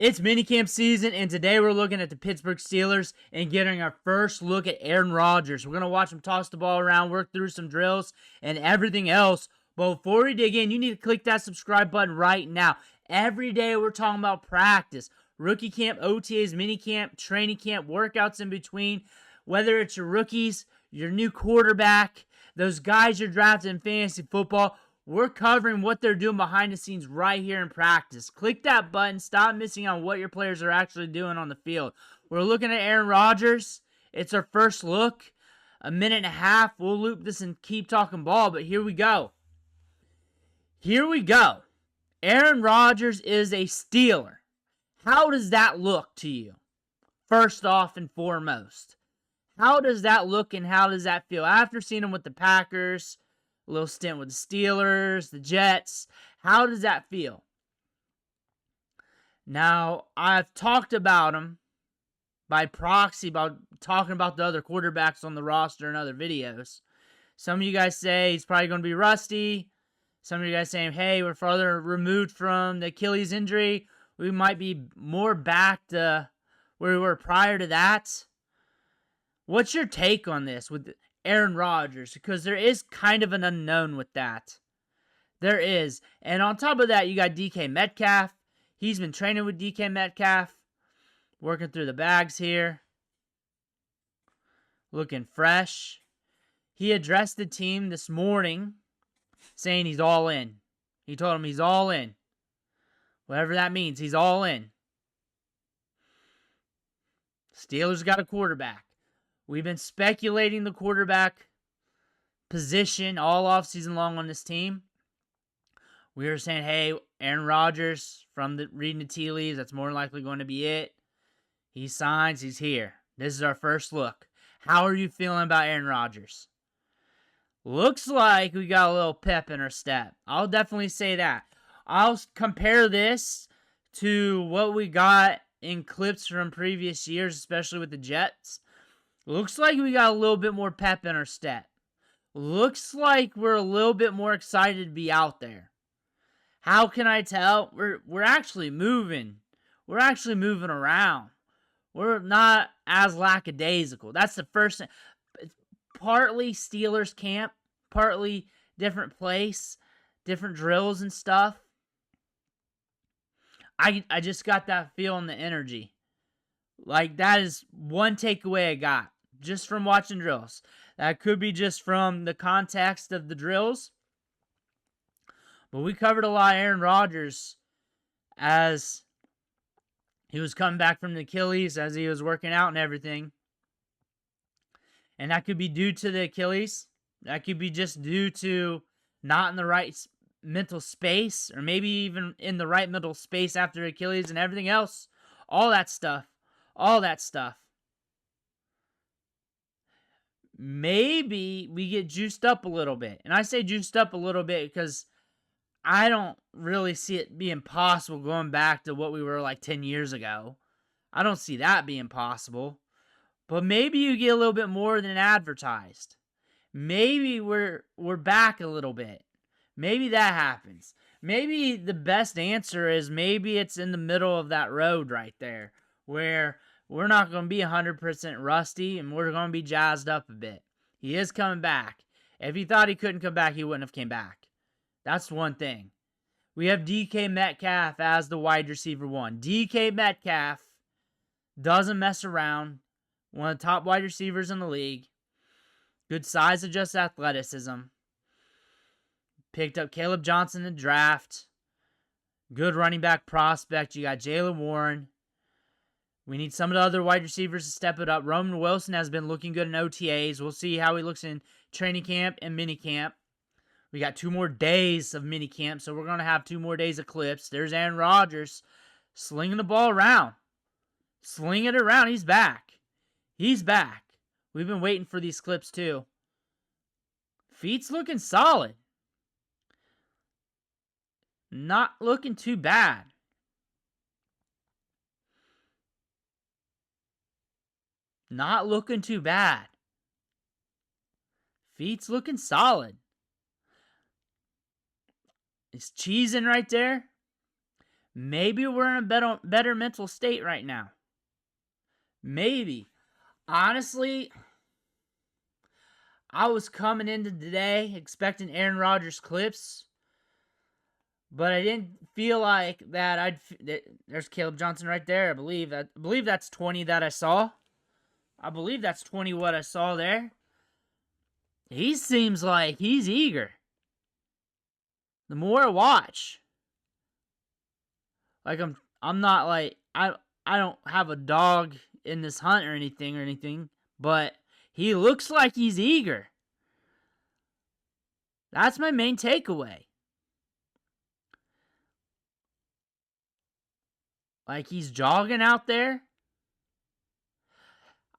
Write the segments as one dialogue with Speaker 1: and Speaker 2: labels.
Speaker 1: It's minicamp season, and today we're looking at the Pittsburgh Steelers and getting our first look at Aaron Rodgers. We're going to watch him toss the ball around, work through some drills, and everything else. But before we dig in, you need to click that subscribe button right now. Every day we're talking about practice, rookie camp, OTAs, minicamp, training camp, workouts in between. Whether it's your rookies, your new quarterback, those guys you're drafting in fantasy football, we're covering what they're doing behind the scenes right here in practice. Click that button. Stop missing on what your players are actually doing on the field. We're looking at Aaron Rodgers. It's our first look. A minute and a half. We'll loop this and keep talking ball, but here we go. Here we go. Aaron Rodgers is a Steeler. How does that look to you? First off and foremost. How does that look and how does that feel? After seeing him with the Packers, a little stint with the Steelers, the Jets. How does that feel? Now, I've talked about him by proxy, about talking about the other quarterbacks on the roster in other videos. Some of you guys say he's probably going to be rusty. Some of you guys saying, hey, we're farther removed from the Achilles injury. We might be more back to where we were prior to that. What's your take on this with Aaron Rodgers? Because there is kind of an unknown with that. There is. And on top of that, you got DK Metcalf. He's been training with DK Metcalf. Working through the bags here. Looking fresh. He addressed the team this morning saying he's all in. He told him he's all in. Whatever that means, he's all in. Steelers got a quarterback. We've been speculating the quarterback position all offseason long on this team. We were saying, hey, Aaron Rodgers, from reading the tea leaves, that's more likely going to be it. He signs, he's here. This is our first look. How are you feeling about Aaron Rodgers? Looks like we got a little pep in our step. I'll definitely say that. I'll compare this to what we got in clips from previous years, especially with the Jets. Looks like we got a little bit more pep in our step. Looks like we're a little bit more excited to be out there. How can I tell? We're actually moving. We're actually moving around. We're not as lackadaisical. That's the first thing. Partly Steelers camp, partly different place, different drills and stuff. I just got that feel in the energy. Like, that is one takeaway I got just from watching drills. That could be just from the context of the drills. But we covered a lot of Aaron Rodgers as he was coming back from the Achilles, as he was working out and everything. And that could be due to the Achilles. That could be just due to not in the right mental space, or maybe even in the right mental space after Achilles and everything else. All that stuff. All that stuff. Maybe we get juiced up a little bit. And I say juiced up a little bit because I don't really see it being possible going back to what we were like 10 years ago. I don't see that being possible. But maybe you get a little bit more than advertised. Maybe we're back a little bit. Maybe that happens. Maybe the best answer is maybe it's in the middle of that road right there, where we're not going to be 100% rusty and we're going to be jazzed up a bit. He is coming back. If he thought he couldn't come back, he wouldn't have came back. That's one thing. We have DK Metcalf as the wide receiver one. DK Metcalf doesn't mess around. One of the top wide receivers in the league. Good size, just athleticism. Picked up Caleb Johnson in the draft. Good running back prospect. You got Jaylen Warren. We need some of the other wide receivers to step it up. Roman Wilson has been looking good in OTAs. We'll see how he looks in training camp and minicamp. We got 2 more days of minicamp, so we're going to have 2 more days of clips. There's Aaron Rodgers slinging the ball around. Slinging it around. He's back. He's back. We've been waiting for these clips too. Feet's looking solid. Not looking too bad. Not looking too bad. Feet's looking solid. Is cheesing right there. Maybe we're in a better mental state right now. Maybe. Honestly, I was coming into today expecting Aaron Rodgers clips, but I didn't feel like that. There's Caleb Johnson right there. I believe that's 20 that I saw. I believe that's 20 what I saw there. He seems like he's eager. The more I watch, like I'm not like I don't have a dog in this hunt or anything, but he looks like he's eager. That's my main takeaway. Like he's jogging out there.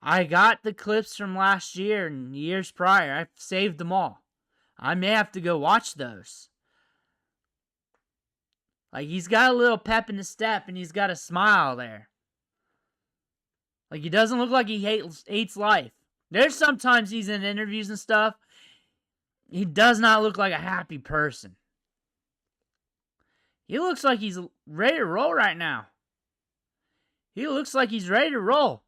Speaker 1: I got the clips from last year and years prior. I've saved them all. I may have to go watch those. Like he's got a little pep in his step and he's got a smile there. Like he doesn't look like he hates life. There's sometimes he's in interviews and stuff. He does not look like a happy person. He looks like he's ready to roll right now. He looks like he's ready to roll.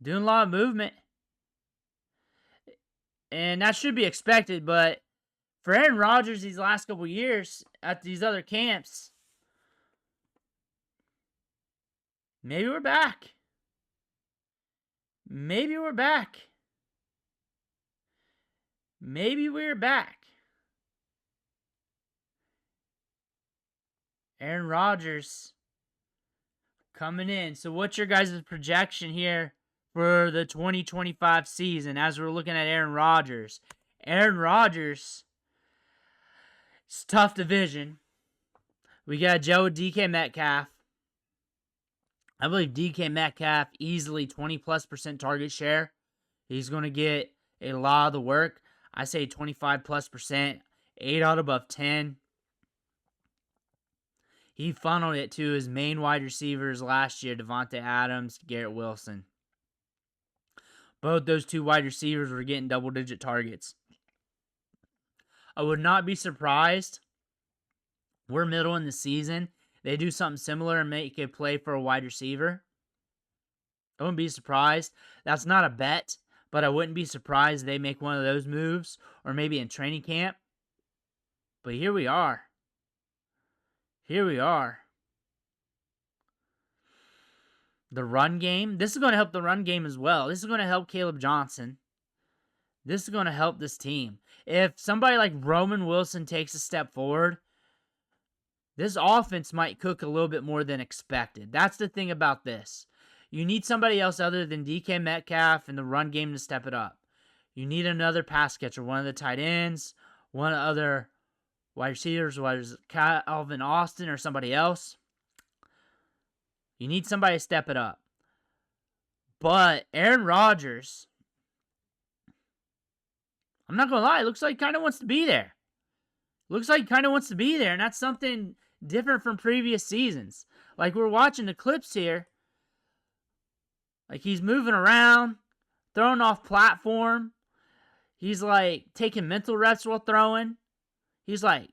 Speaker 1: Doing a lot of movement. And that should be expected, but for Aaron Rodgers these last couple years at these other camps, maybe we're back. Maybe we're back. Maybe we're back. Aaron Rodgers coming in. So what's your guys' projection here for the 2025 season as we're looking at Aaron Rodgers? Aaron Rodgers, it's a tough division. We got Joe DK Metcalf. I believe DK Metcalf easily 20+% target share. He's going to get a lot of the work. I say 25+%, 8 out above 10. He funneled it to his main wide receivers last year, Devontae Adams, Garrett Wilson. Both those two wide receivers were getting double-digit targets. I would not be surprised. We're middle in the season. They do something similar and make a play for a wide receiver. I wouldn't be surprised. That's not a bet, but I wouldn't be surprised they make one of those moves or maybe in training camp. But here we are. Here we are. The run game. This is going to help the run game as well. This is going to help Caleb Johnson. This is going to help this team. If somebody like Roman Wilson takes a step forward, this offense might cook a little bit more than expected. That's the thing about this. You need somebody else other than DK Metcalf in the run game to step it up. You need another pass catcher, one of the tight ends, one of the other wide receivers, whether it's Calvin Austin or somebody else. You need somebody to step it up. But Aaron Rodgers, I'm not going to lie, it looks like he kind of wants to be there. And that's something different from previous seasons. Like we're watching the clips here. Like he's moving around, throwing off platform. He's like taking mental reps while throwing. He's like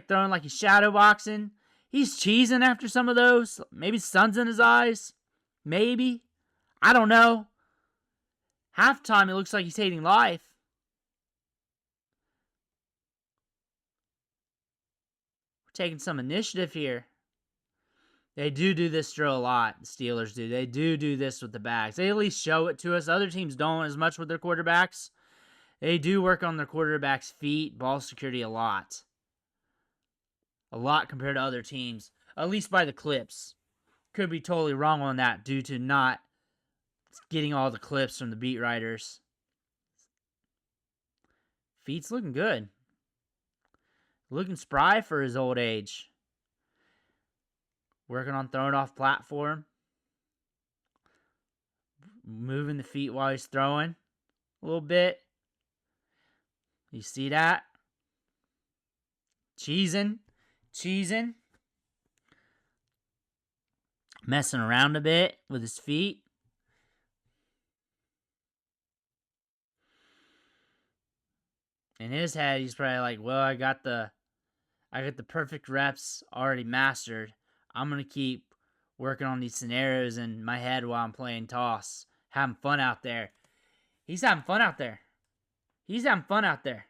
Speaker 1: throwing like he's shadow boxing. He's cheesing after some of those. Maybe sun's in his eyes. Maybe. I don't know. Halftime, it looks like he's hating life. Taking some initiative here. They do this drill a lot. The Steelers do. They do this with the backs. They at least show it to us. Other teams don't as much with their quarterbacks. They do work on their quarterbacks' feet, ball security a lot. A lot compared to other teams. At least by the clips. Could be totally wrong on that due to not getting all the clips from the beat writers. Feet's looking good. Looking spry for his old age. Working on throwing off platform. Moving the feet while he's throwing. A little bit. You see that? Cheesing. Messing around a bit with his feet. In his head, he's probably like, well, I got the perfect reps already mastered. I'm going to keep working on these scenarios in my head while I'm playing toss, having fun out there. He's having fun out there. He's having fun out there.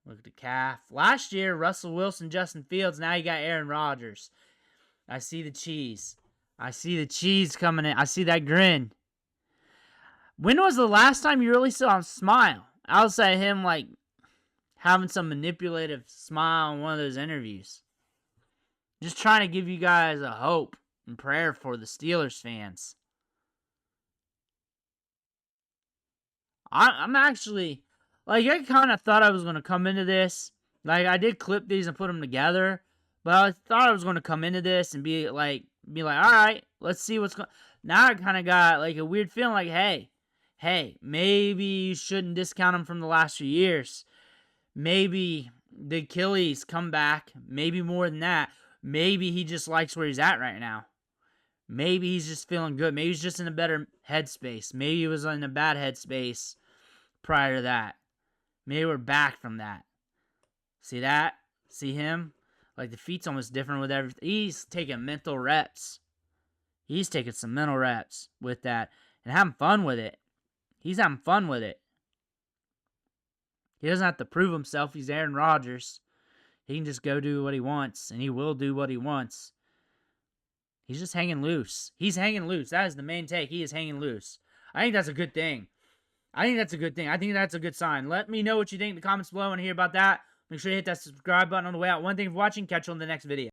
Speaker 1: Look at the calf. Last year, Russell Wilson, Justin Fields. Now you got Aaron Rodgers. I see the cheese. I see the cheese coming in. I see that grin. When was the last time you really saw him smile? Outside him, like, having some manipulative smile in one of those interviews. Just trying to give you guys a hope and prayer for the Steelers fans. I'm actually, like, I kind of thought I was going to come into this. Like, I did clip these and put them together. But I thought I was going to come into this and be like, all right, let's see what's going. Now I kind of got, like, a weird feeling like, hey, maybe you shouldn't discount him from the last few years. Maybe the Achilles come back. Maybe more than that. Maybe he just likes where he's at right now. Maybe he's just feeling good. Maybe he's just in a better headspace. Maybe he was in a bad headspace prior to that. Maybe we're back from that. See that? See him? Like, the feet's almost different with everything. He's taking mental reps. He's taking some mental reps with that and having fun with it. He's having fun with it. He doesn't have to prove himself. He's Aaron Rodgers. He can just go do what he wants, and he will do what he wants. He's just hanging loose. He's hanging loose. That is the main take. He is hanging loose. I think that's a good thing. I think that's a good sign. Let me know what you think in the comments below. I want to hear about that. Make sure you hit that subscribe button on the way out. One thing for watching. Catch you on the next video.